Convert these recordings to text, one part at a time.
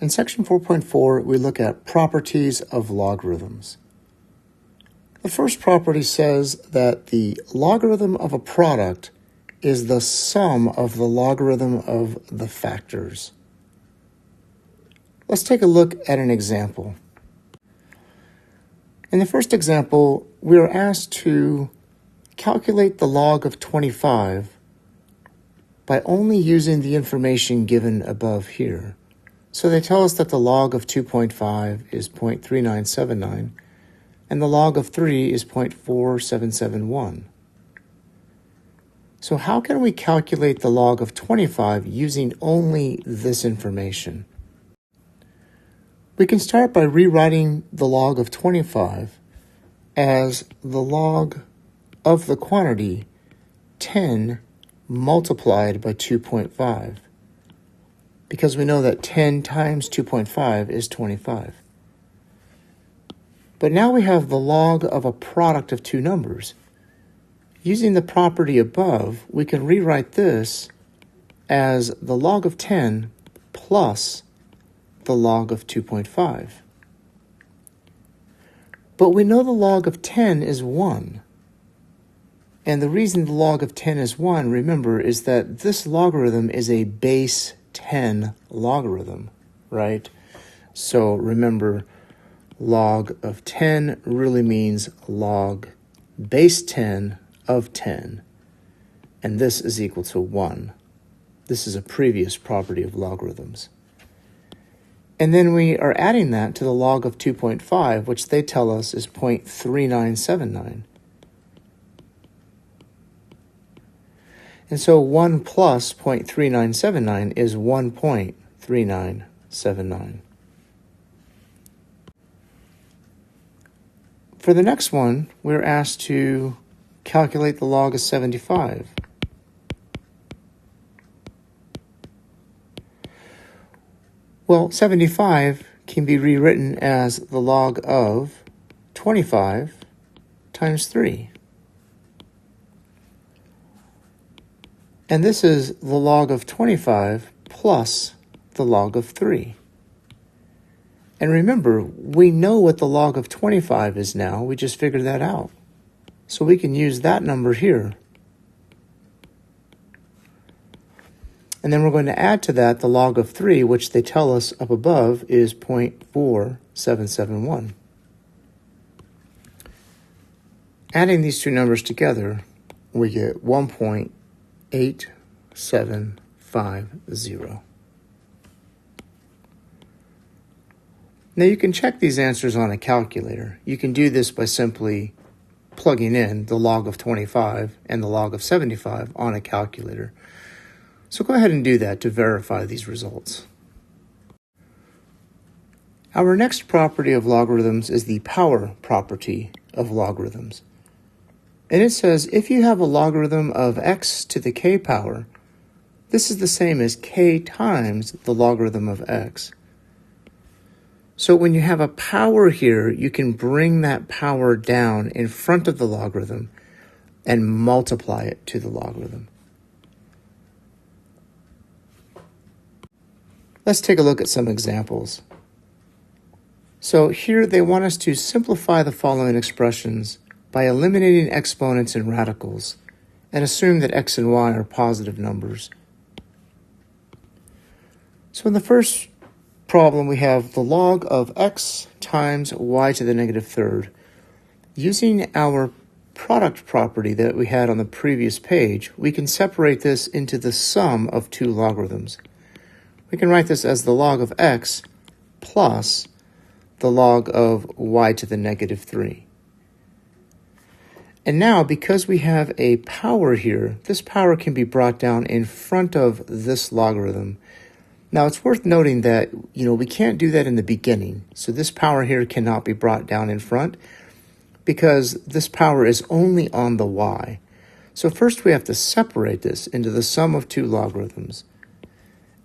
In section 4.4, we look at properties of logarithms. The first property says that the logarithm of a product is the sum of the logarithm of the factors. Let's take a look at an example. In the first example, we are asked to calculate the log of 25 by only using the information given above here. So they tell us that the log of 2.5 is 0.3979 and the log of 3 is 0.4771. So how can we calculate the log of 25 using only this information? We can start by rewriting the log of 25 as the log of the quantity 10 multiplied by 2.5. Because we know that 10 times 2.5 is 25. But now we have the log of a product of two numbers. Using the property above, we can rewrite this as the log of 10 plus the log of 2.5. But we know the log of 10 is 1. And the reason the log of 10 is 1, remember, is that this logarithm is a base 10 logarithm, right? So remember, log of 10 really means log base 10 of 10. And this is equal to 1. This is a previous property of logarithms. And then we are adding that to the log of 2.5, which they tell us is 0.3979. And so 1 plus 0.3979 is 1.3979. For the next one, we're asked to calculate the log of 75. Well, 75 can be rewritten as the log of 25 times 3. And this is the log of 25 plus the log of 3. And remember, we know what the log of 25 is now. We just figured that out. So we can use that number here. And then we're going to add to that the log of 3, which they tell us up above is 0.4771. Adding these two numbers together, we get 1.8750. Now you can check these answers on a calculator. You can do this by simply plugging in the log of 25 and the log of 75 on a calculator. So go ahead and do that to verify these results. Our next property of logarithms is the power property of logarithms. And it says if you have a logarithm of x to the k power, this is the same as k times the logarithm of x. So when you have a power here, you can bring that power down in front of the logarithm and multiply it to the logarithm. Let's take a look at some examples. So here they want us to simplify the following expressions by eliminating exponents and radicals and assume that x and y are positive numbers. So in the first problem, we have the log of x times y to the negative third. Using our product property that we had on the previous page, we can separate this into the sum of two logarithms. We can write this as the log of x plus the log of y to the negative 3. And now, because we have a power here, this power can be brought down in front of this logarithm. Now, it's worth noting that, we can't do that in the beginning. So this power here cannot be brought down in front because this power is only on the y. So first we have to separate this into the sum of two logarithms.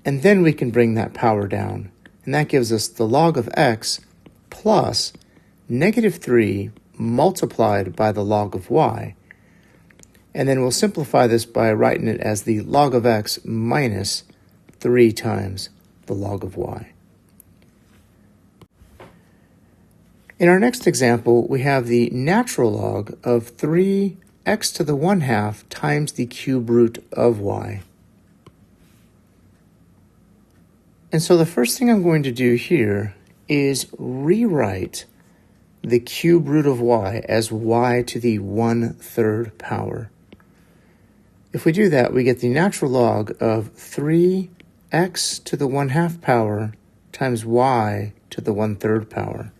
And then we can bring that power down. And that gives us the log of x plus negative 3 multiplied by the log of y. And then we'll simplify this by writing it as the log of x minus 3 times the log of y. In our next example, we have the natural log of 3x to the 1/2 times the cube root of y. And so the first thing I'm going to do here is rewrite the cube root of y as y to the 1/3 power. If we do that, we get the natural log of 3x to the 1/2 power times y to the 1/3 power.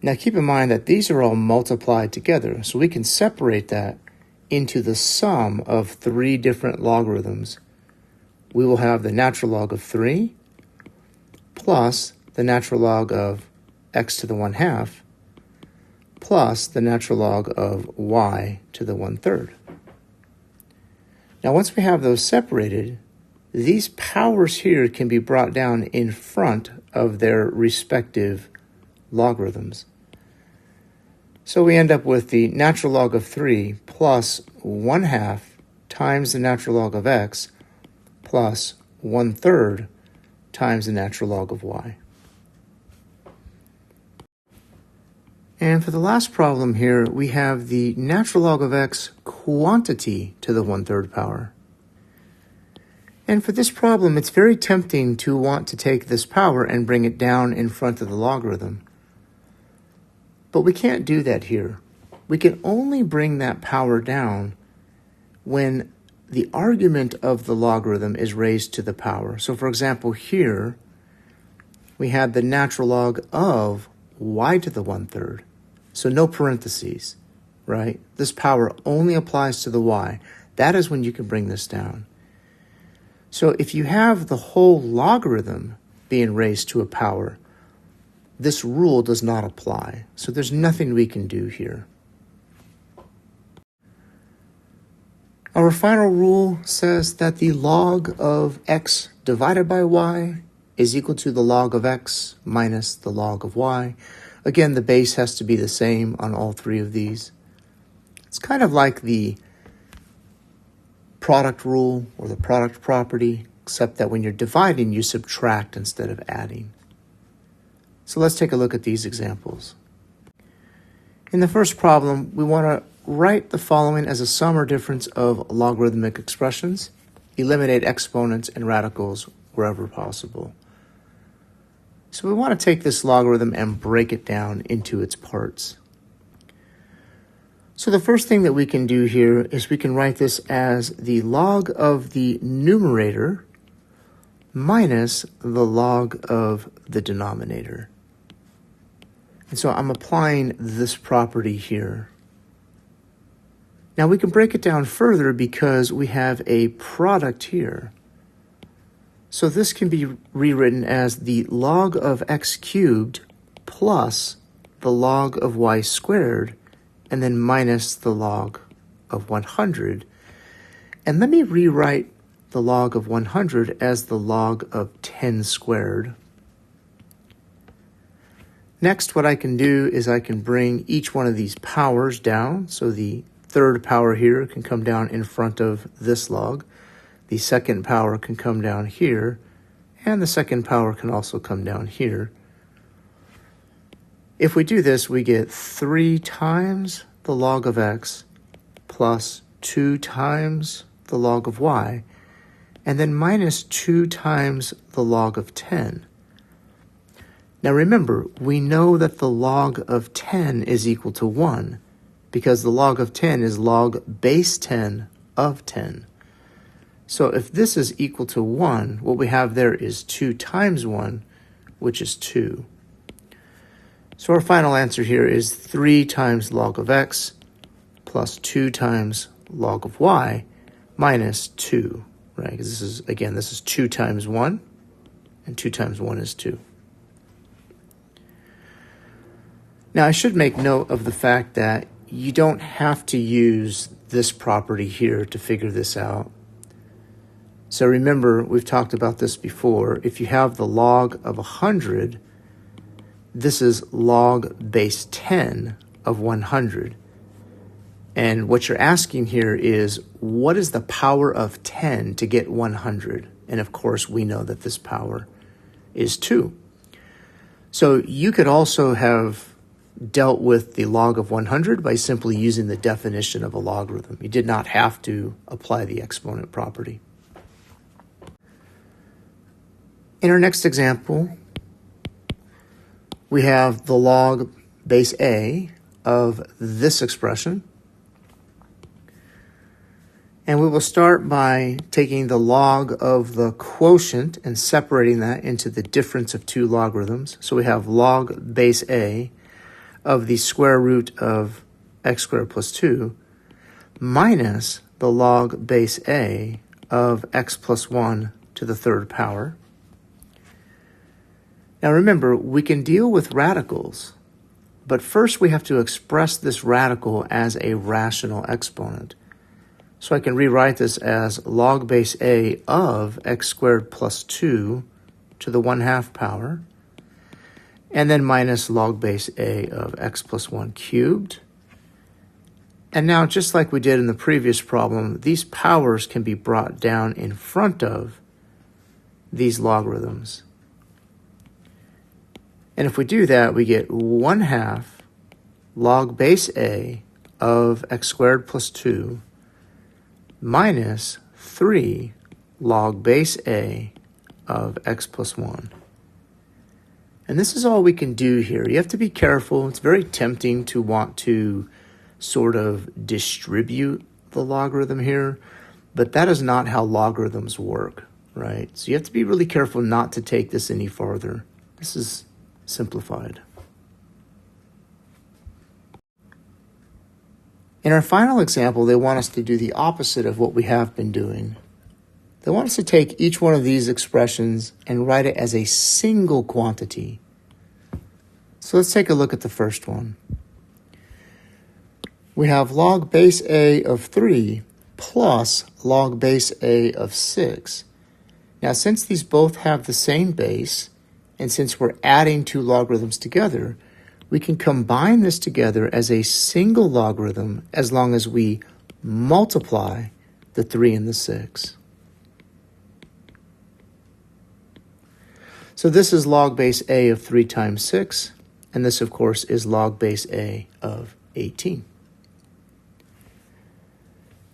Now keep in mind that these are all multiplied together, so we can separate that into the sum of 3 different logarithms. We will have the natural log of 3 plus the natural log of x to the 1/2 plus the natural log of y to the 1/3. Now once we have those separated, these powers here can be brought down in front of their respective logarithms. So we end up with the natural log of 3 plus 1/2 times the natural log of x plus 1/3 times the natural log of y. And for the last problem here, we have the natural log of x quantity to the 1/3 power. And for this problem, it's very tempting to want to take this power and bring it down in front of the logarithm. But we can't do that here. We can only bring that power down when the argument of the logarithm is raised to the power. So for example, here we had the natural log of y to the 1/3. So no parentheses, right? This power only applies to the y. That is when you can bring this down. So if you have the whole logarithm being raised to a power, this rule does not apply. So there's nothing we can do here. Our final rule says that the log of x divided by y is equal to the log of x minus the log of y. Again, the base has to be the same on all 3 of these. It's kind of like the product rule or the product property, except that when you're dividing, you subtract instead of adding. So let's take a look at these examples. In the first problem, we want to write the following as a sum or difference of logarithmic expressions. Eliminate exponents and radicals wherever possible. So we want to take this logarithm and break it down into its parts. So the first thing that we can do here is we can write this as the log of the numerator minus the log of the denominator. And so I'm applying this property here. Now we can break it down further because we have a product here. So this can be rewritten as the log of x cubed plus the log of y squared, and then minus the log of 100. And let me rewrite the log of 100 as the log of 10 squared. Next, what I can do is I can bring each one of these powers down. So the 3rd power here can come down in front of this log. The 2nd power can come down here, and the 2nd power can also come down here. If we do this, we get 3 times the log of x plus 2 times the log of y, and then minus 2 times the log of 10. Now remember, we know that the log of 10 is equal to 1 because the log of 10 is log base 10 of 10. So if this is equal to 1, what we have there is 2 times 1, which is 2. So our final answer here is 3 times log of x plus 2 times log of y minus 2, right? Because this is, again, this is 2 times 1, and 2 times 1 is 2. Now, I should make note of the fact that you don't have to use this property here to figure this out. So remember, we've talked about this before. If you have the log of 100, this is log base 10 of 100. And what you're asking here is, what is the power of 10 to get 100? And of course, we know that this power is 2. So you could also have dealt with the log of 100 by simply using the definition of a logarithm. You did not have to apply the exponent property. In our next example, we have the log base a of this expression. And we will start by taking the log of the quotient and separating that into the difference of two logarithms. So we have log base a of the square root of x squared plus 2 minus the log base a of x plus 1 to the third power. Now remember, we can deal with radicals, but first we have to express this radical as a rational exponent. So I can rewrite this as log base a of x squared plus 2 to the 1/2 power, and then minus log base a of x plus 1 cubed. And now, just like we did in the previous problem, these powers can be brought down in front of these logarithms. And if we do that, we get 1/2 log base a of x squared plus 2 minus 3 log base a of x plus 1. And this is all we can do here. You have to be careful. It's very tempting to want to sort of distribute the logarithm here, but that is not how logarithms work, right? So you have to be really careful not to take this any farther. This is simplified. In our final example, they want us to do the opposite of what we have been doing. They want us to take each one of these expressions and write it as a single quantity. So let's take a look at the first one. We have log base a of 3 plus log base a of 6. Now, since these both have the same base, and since we're adding two logarithms together, we can combine this together as a single logarithm as long as we multiply the 3 and the 6. So this is log base a of 3 times 6, and this, of course, is log base a of 18.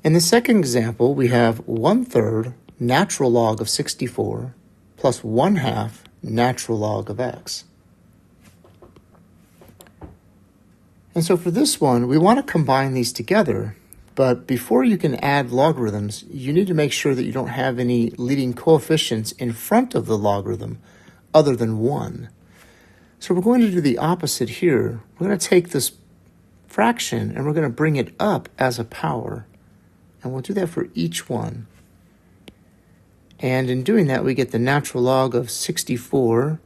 In the second example, we have 1/3 natural log of 64 plus 1/2 natural log of x. And so for this one, we want to combine these together, but before you can add logarithms, you need to make sure that you don't have any leading coefficients in front of the logarithm other than 1. So we're going to do the opposite here. We're going to take this fraction and we're going to bring it up as a power. And we'll do that for each one. And in doing that, we get the natural log of 64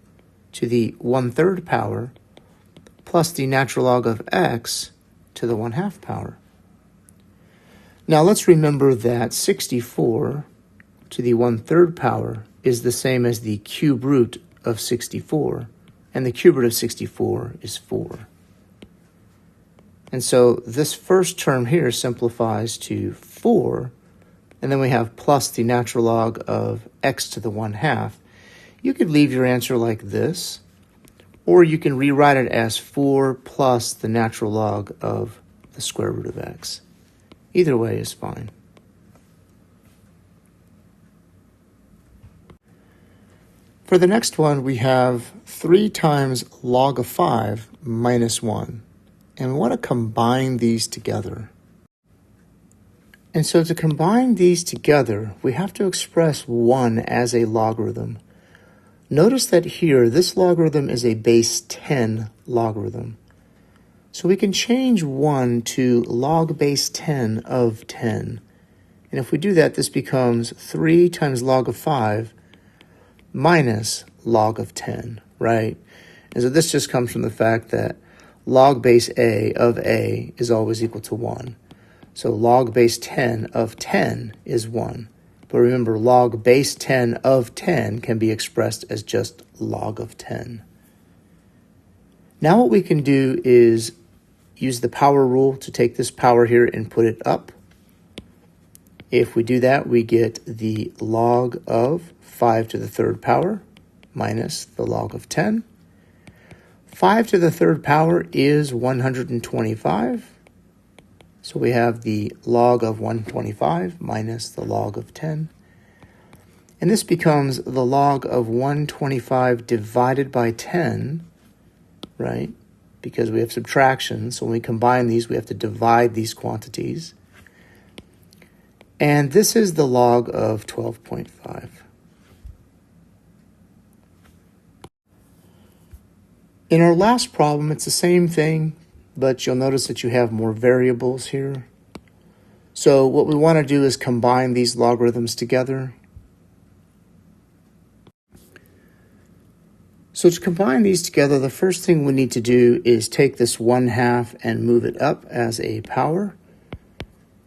to the 1/3 power plus the natural log of x to the 1/2 power. Now let's remember that 64 to the 1/3 power is the same as the cube root of 64, and the cube root of 64 is 4. And so this first term here simplifies to 4, and then we have plus the natural log of x to the 1/2. You could leave your answer like this, or you can rewrite it as 4 plus the natural log of the square root of x. Either way is fine. For the next one, we have 3 times log of 5 minus 1. And we want to combine these together. And so to combine these together, we have to express 1 as a logarithm. Notice that here, this logarithm is a base 10 logarithm. So we can change 1 to log base 10 of 10. And if we do that, this becomes 3 times log of 5 minus log of 10, right? And so this just comes from the fact that log base a of a is always equal to 1. So log base 10 of 10 is 1. But remember, log base 10 of 10 can be expressed as just log of 10. Now what we can do is use the power rule to take this power here and put it up. If we do that, we get the log of 5 to the 3rd power minus the log of 10. 5 to the third power is 125. So we have the log of 125 minus the log of 10. And this becomes the log of 125 divided by 10, right? Because we have subtraction, so when we combine these, we have to divide these quantities. And this is the log of 12.5. In our last problem, it's the same thing, but you'll notice that you have more variables here. So what we want to do is combine these logarithms together. So to combine these together, the first thing we need to do is take this 1/2 and move it up as a power.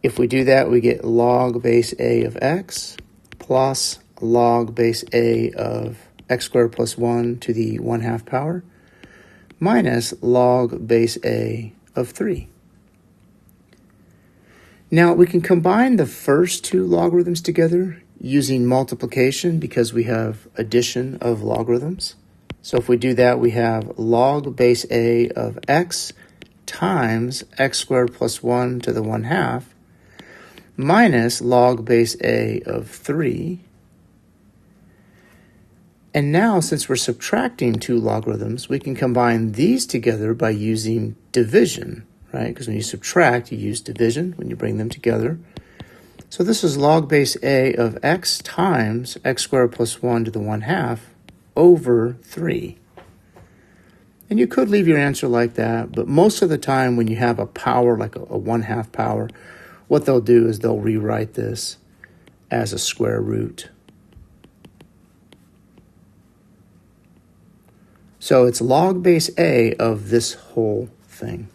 If we do that, we get log base a of x plus log base a of x squared plus 1 to the 1/2 power minus log base a of 3. Now we can combine the first two logarithms together using multiplication because we have addition of logarithms. So if we do that, we have log base a of x times x squared plus 1 to the 1/2 minus log base a of 3. And now, since we're subtracting two logarithms, we can combine these together by using division, right? Because when you subtract, you use division when you bring them together. So this is log base a of x times x squared plus 1 to the 1/2 over 3. And you could leave your answer like that, but most of the time when you have a power like a 1/2 power, what they'll do is they'll rewrite this as a square root. So it's log base a of this whole thing.